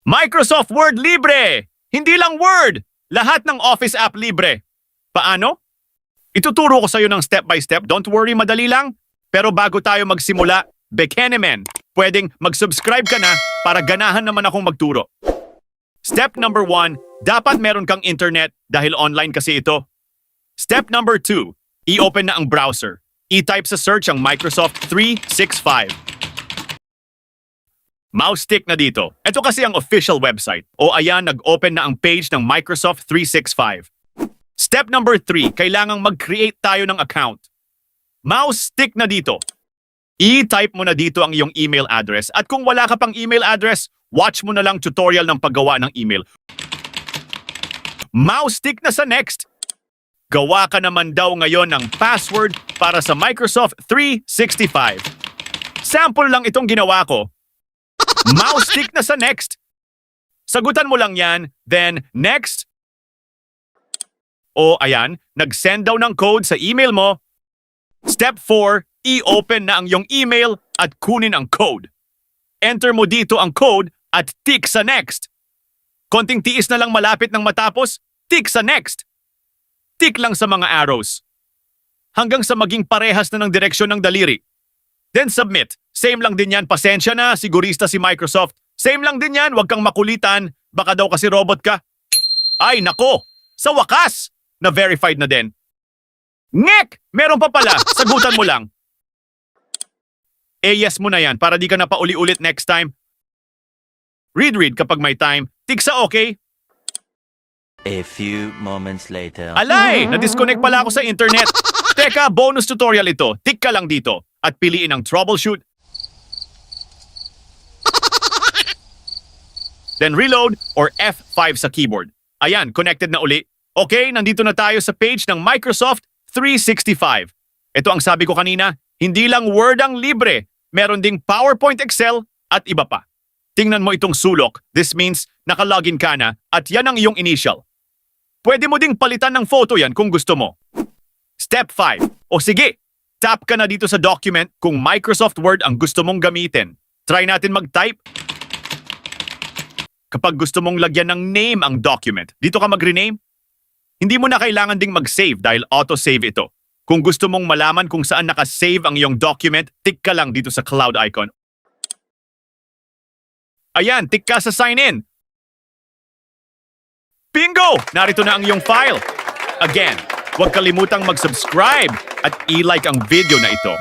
Microsoft Word libre! Hindi lang Word! Lahat ng Office app libre. Paano? Ituturo ko sa iyo ng step by step. Don't worry, madali lang. Pero bago tayo magsimula, Bekenemen, pwedeng mag-subscribe ka na para ganahan naman akong magturo. Step number 1, dapat meron kang internet dahil online kasi ito. Step number 2, i-open na ang browser. I-type sa search ang Microsoft 365. Mouse stick na dito. Ito kasi ang official website. O ayan, nag-open na ang page ng Microsoft 365. Step number 3, kailangang mag-create tayo ng account. Mouse stick na dito. I-type mo na dito ang iyong email address at kung wala ka pang email address, watch mo na lang tutorial ng paggawa ng email. Mouse stick na sa next. Gawa ka naman daw ngayon ng password para sa Microsoft 365. Sample lang itong ginawa ko. Mouse stick na sa next. Sagutan mo lang yan, then next. O ayan, nag-send daw ng code sa email mo. Step 4, i-open na ang iyong email at kunin ang code. Enter mo dito ang code at tick sa next. Konting tiis na lang malapit ng matapos, tick sa next. Tick lang sa mga arrows. Hanggang sa maging parehas na ng direksyon ng daliri. Then submit. Same lang din yan, pasensya na, sigurista si Microsoft. Same lang din yan, huwag kang makulitan. Baka daw kasi robot ka. Ay nako, sa wakas, na-verified na din. Ngek! Meron pa pala, sagutan mo lang. Yes mo na yan para di ka na pauli-ulit next time. Read kapag may time. Tick sa okay. A few moments later. Alay! Na-disconnect pala ako sa internet. Teka, bonus tutorial ito. Tick ka lang dito at piliin ang troubleshoot. Then reload or F5 sa keyboard. Ayan, connected na uli. Okay, nandito na tayo sa page ng Microsoft 365. Ito ang sabi ko kanina, hindi lang Word ang libre. Meron ding PowerPoint, Excel at iba pa. Tingnan mo itong sulok. This means nakalogin ka na at yan ang iyong initial. Pwede mo ding palitan ng photo yan kung gusto mo. Step 5. O sige, tap ka na dito sa document kung Microsoft Word ang gusto mong gamitin. Try natin mag-type. Kapag gusto mong lagyan ng name ang document, dito ka mag-rename. Hindi mo na kailangan ding mag-save dahil auto-save ito. Kung gusto mong malaman kung saan nakasave ang iyong document, tick ka lang dito sa cloud icon. Ayan, tick ka sa sign in. Bingo! Narito na ang iyong file. Again, huwag kalimutang mag-subscribe at i-like ang video na ito.